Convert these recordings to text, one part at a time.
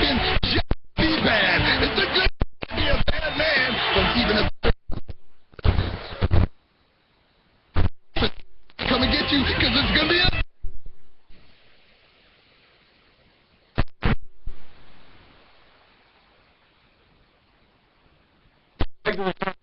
can just be bad. It's a good to be a bad man, but even a come and get you, because it's going to be a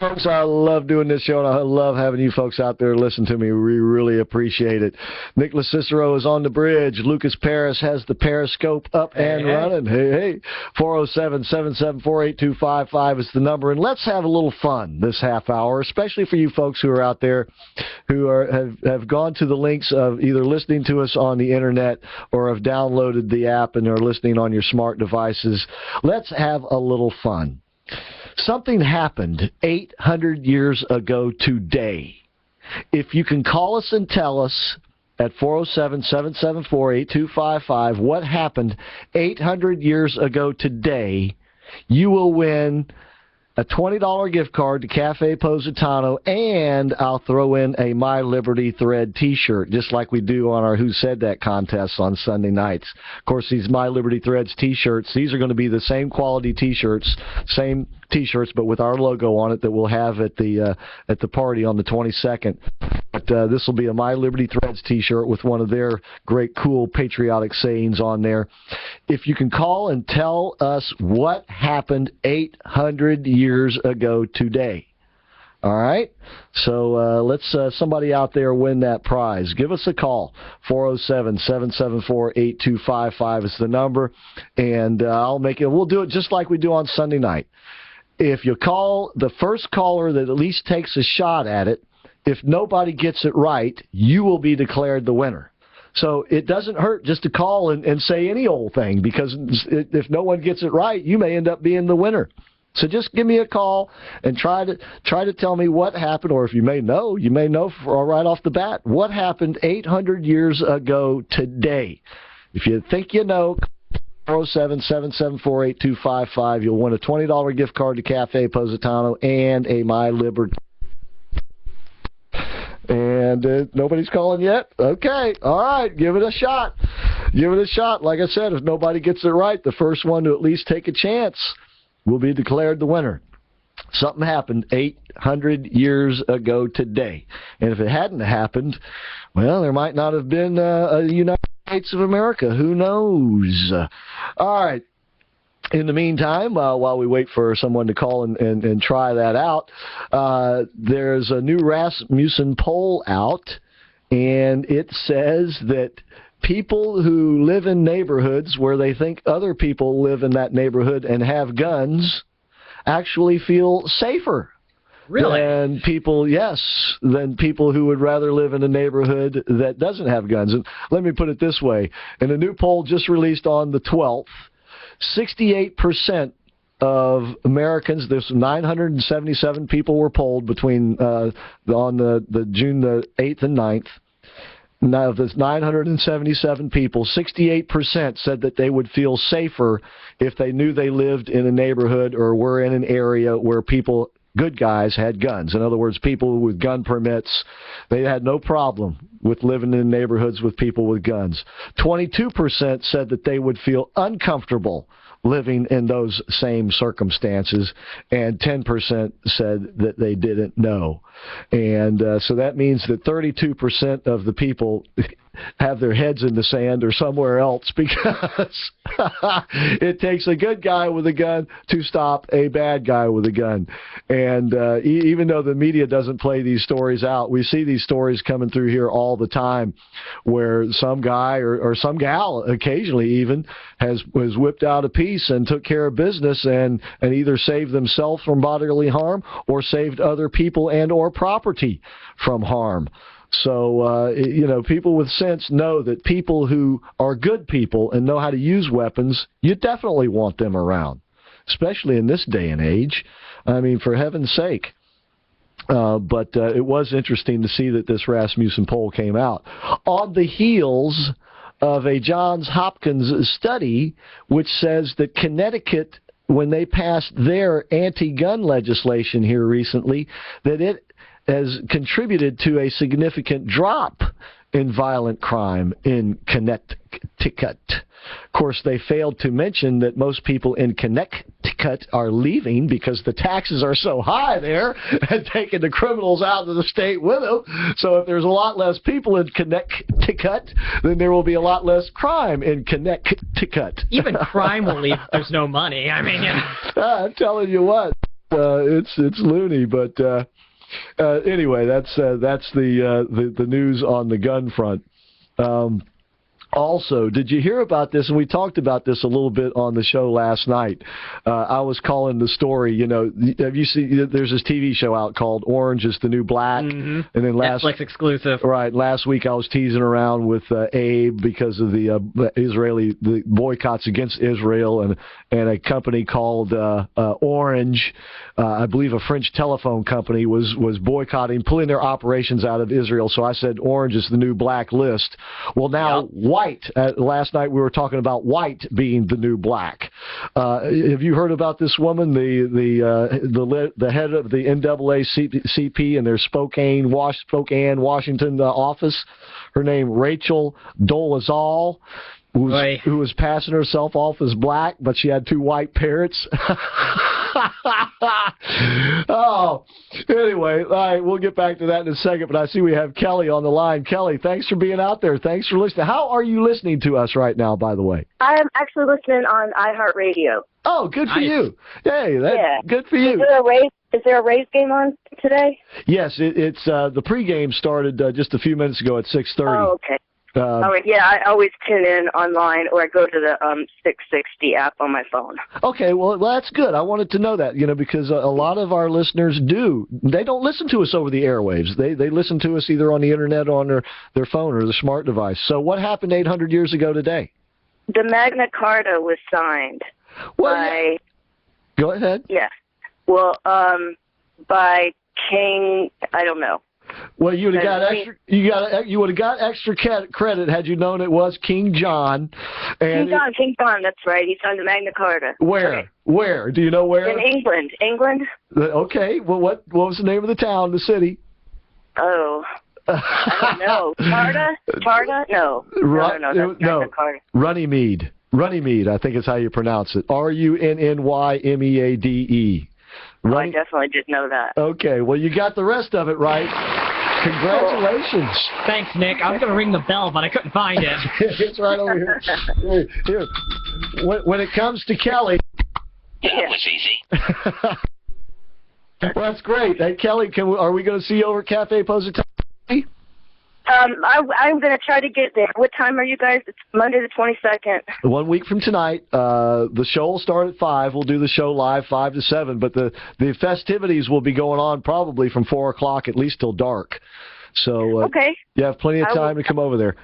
folks. I love doing this show, and I love having you folks out there listen to me. We really appreciate it. Nicholas Cicero is on the bridge. Lucas Paris has the Periscope up and running. Hey. 407-774-8255 is the number. And let's have a little fun this half hour, especially for you folks who are out there who have gone to the links of either listening to us on the internet or have downloaded the app and are listening on your smart devices. Let's have a little fun. Something happened 800 years ago today. If you can call us and tell us at 407-774-8255 what happened 800 years ago today, you will win a $20 gift card to Cafe Positano, and I'll throw in a My Liberty Thread t-shirt, just like we do on our Who Said That contests on Sunday nights. Of course, these My Liberty Threads t-shirts, these are going to be the same quality t-shirts, but with our logo on it that we'll have at the party on the 22nd. But this will be a My Liberty Threads t-shirt with one of their great, cool, patriotic sayings on there. If you can call and tell us what happened 800 years ago today. All right? So let's somebody out there win that prize. Give us a call. 407-774-8255 is the number. And I'll make it. We'll do it just like we do on Sunday night. If you call the first caller that at least takes a shot at it, if nobody gets it right, you will be declared the winner. So it doesn't hurt just to call and say any old thing, because if no one gets it right, you may end up being the winner. So just give me a call and try to tell me what happened, or if you may know right off the bat what happened 800 years ago today. If you think you know, 407-774-8255. You'll win a $20 gift card to Cafe Positano and a My Liberty. And nobody's calling yet? Okay. All right. Give it a shot. Give it a shot. Like I said, if nobody gets it right, the first one to at least take a chance will be declared the winner. Something happened 800 years ago today. And if it hadn't happened, well, there might not have been a United States of America. Who knows? All right. In the meantime, while we wait for someone to call and try that out, there's a new Rasmussen poll out, and it says that people who live in neighborhoods where they think other people live in that neighborhood and have guns actually feel safer. Really? Than people who would rather live in a neighborhood that doesn't have guns. And let me put it this way. In a new poll just released on the 12th, 68% of Americans, there's 977 people were polled between on the June the 8th and 9th. Now, of those 977 people, 68% said that they would feel safer if they knew they lived in a neighborhood or were in an area where good guys had guns. In other words, people with gun permits, they had no problem with living in neighborhoods with people with guns. 22% said that they would feel uncomfortable living in those same circumstances, and 10% said that they didn't know. And so that means that 32% of the people have their heads in the sand or somewhere else, because it takes a good guy with a gun to stop a bad guy with a gun. And even though the media doesn't play these stories out, we see these stories coming through here all the time where some guy or some gal occasionally even was whipped out a piece and took care of business and either saved themselves from bodily harm or saved other people and or property from harm. So, people with sense know that people who are good people and know how to use weapons, you definitely want them around, especially in this day and age. I mean, for heaven's sake. But it was interesting to see that this Rasmussen poll came out on the heels of a Johns Hopkins study which says that Connecticut, when they passed their anti-gun legislation here recently, that it has contributed to a significant drop in violent crime in Connecticut. Of course, they failed to mention that most people in Connecticut are leaving because the taxes are so high there and taking the criminals out of the state with them. So if there's a lot less people in Connecticut, then there will be a lot less crime in Connecticut. Even crime will leave if there's no money. I mean, you know. I'm telling you what, it's loony, but anyway, that's the news on the gun front. Also, did you hear about this? And we talked about this a little bit on the show last night. I was calling the story, you know, have you seen, there's this TV show out called Orange is the New Black. Mm-hmm. And then Netflix exclusive. Right. Last week I was teasing around with Abe because of the the boycotts against Israel and a company called Orange, I believe a French telephone company, was boycotting, pulling their operations out of Israel. So I said Orange is the new black list. Well, now white. Last night we were talking about white being the new black. Have you heard about this woman, the head of the NAACP in their Spokane, Washington office? Her name Rachel Dolezal, who was passing herself off as black, but she had 2 white parents. Oh, anyway, all right, we'll get back to that in a second, but I see we have Kelly on the line. Kelly, thanks for being out there. Thanks for listening. How are you listening to us right now, by the way? I am actually listening on iHeartRadio. Oh, good for Nice. you. Hey, good for you. Is there a Rays game on today? Yes, it's the pregame started just a few minutes ago at 6:30. Oh, okay. All right, yeah, I always tune in online, or I go to the 660 app on my phone. Okay, well, that's good. I wanted to know that, you know, because a lot of our listeners they don't listen to us over the airwaves. They listen to us either on the internet or on their phone or their smart device. So what happened 800 years ago today? The Magna Carta was signed by... Go ahead. Yeah. Well, by King, I don't know. Well, you would have got extra. You would have got extra credit had you known it was King John. And King John. That's right. He signed the Magna Carta. Where? Okay. Where? Do you know where? In England. England. Okay. Well, what was the name of the town, the city? Oh, I don't know. Charta? No. No. That's Magna Carta. Runnymede. Runnymede, I think is how you pronounce it. Runnymede. I definitely didn't know that. Okay, well, you got the rest of it right. Congratulations. Thanks, Nick. I was going to ring the bell, but I couldn't find it. It's right over here. Here. When it comes to Kelly... That was easy. Well, that's great. Hey, Kelly, are we going to see you over at Cafe Positano? I'm going to try to get there. What time are you guys? It's Monday the 22nd. 1 week from tonight. The show will start at 5. We'll do the show live 5 to 7, but the festivities will be going on probably from 4 o'clock at least till dark. So okay. You have plenty of time to come over there.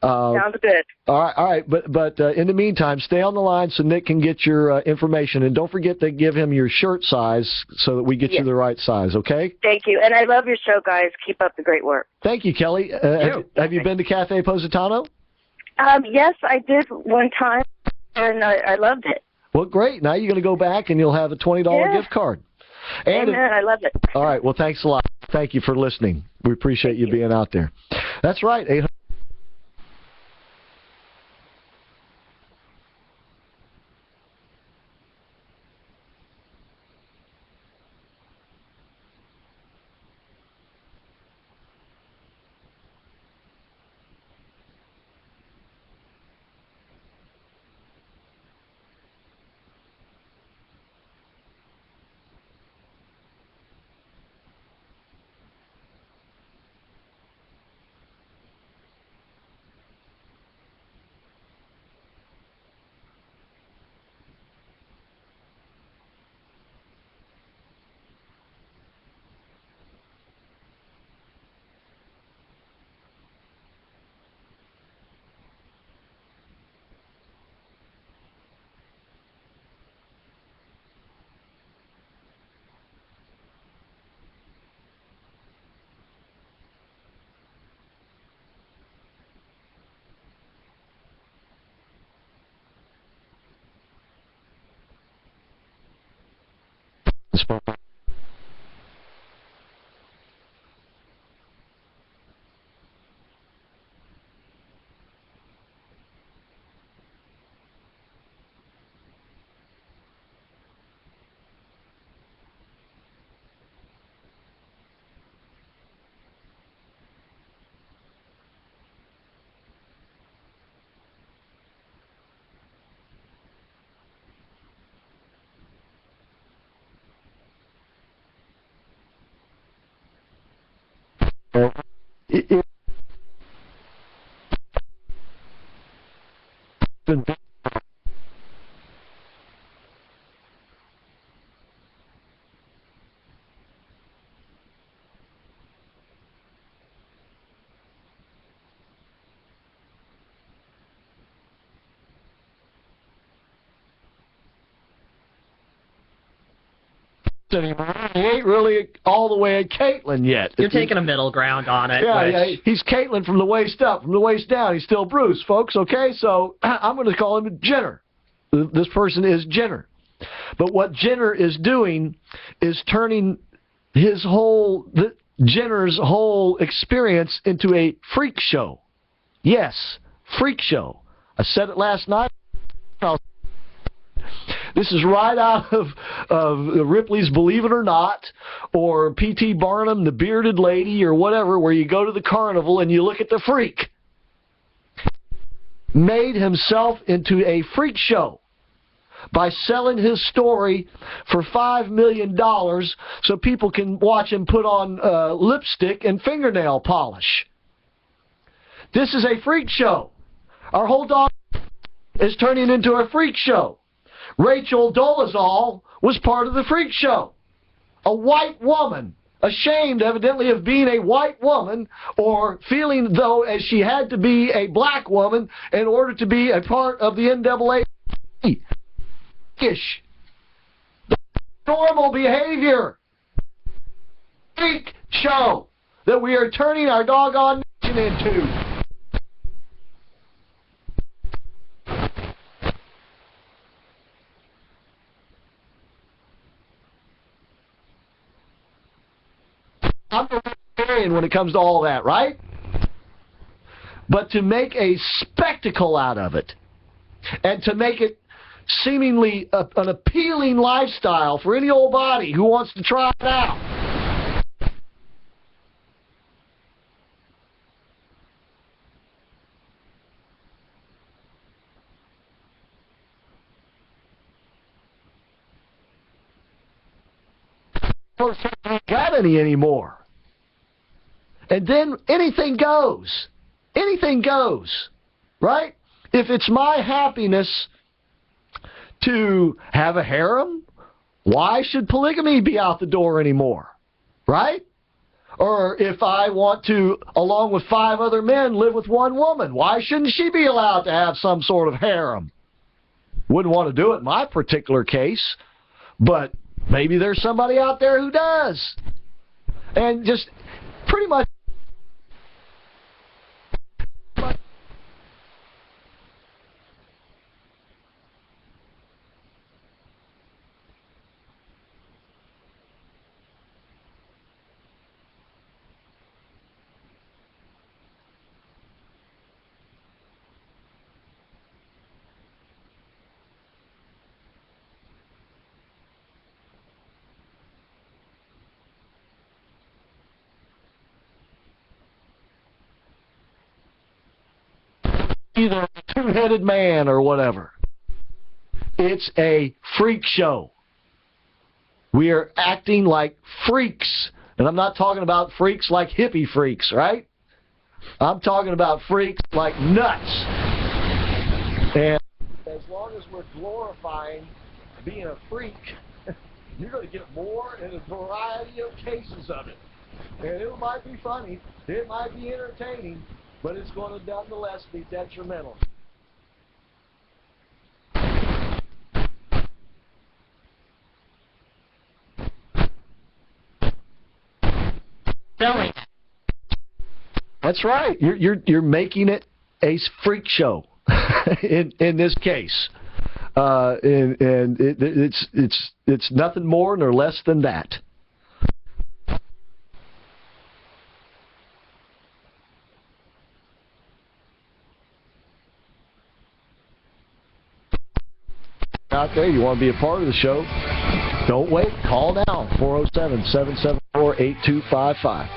Sounds good. All right. But in the meantime, stay on the line so Nick can get your information, and don't forget to give him your shirt size so that we get you the right size. Okay? Thank you, and I love your show, guys. Keep up the great work. Thank you, Kelly. Have you been to Cafe Positano? Yes, I did one time, and I loved it. Well, great. Now you're going to go back, and you'll have a $20 gift card. And Amen. I love it. All right. Well, thanks a lot. Thank you for listening. We appreciate you being out there. That's right. 800. it, anymore. He ain't really all the way at Caitlyn yet. You're taking a middle ground on it. Yeah, he's Caitlyn from the waist up. From the waist down, he's still Bruce, folks, okay? So I'm going to call him Jenner. This person is Jenner. But what Jenner is doing is turning Jenner's whole experience into a freak show. Yes, freak show. I said it last night. This is right out of Ripley's Believe It or Not, or P.T. Barnum, The Bearded Lady, or whatever, where you go to the carnival and you look at the freak. Made himself into a freak show by selling his story for $5 million so people can watch him put on lipstick and fingernail polish. This is a freak show. Our whole dog is turning into a freak show. Rachel Dolezal was part of the freak show. A white woman, ashamed evidently of being a white woman, or feeling though as she had to be a black woman in order to be a part of the NAACP. Normal behavior. Freak show that we are turning our doggone nation into. I'm a vegetarian when it comes to all that, right? But to make a spectacle out of it, and to make it seemingly an appealing lifestyle for any old body who wants to try it out. Ain't got any anymore. And then anything goes. Anything goes. Right? If it's my happiness to have a harem, why should polygamy be out the door anymore? Right? Or if I want to, along with 5 other men, live with one woman, why shouldn't she be allowed to have some sort of harem? Wouldn't want to do it in my particular case, but maybe there's somebody out there who does. And just pretty much either a two-headed man or whatever. It's a freak show. We are acting like freaks. And I'm not talking about freaks like hippie freaks, right? I'm talking about freaks like nuts. And as long as we're glorifying being a freak, you're going to get more in a variety of cases of it. And it might be funny, it might be entertaining, but it's going to nonetheless be detrimental. Selling. That's right. You're making it a freak show in this case, and it's nothing more nor less than that. Out there, you want to be a part of the show, don't wait. Call now, 407-774-8255.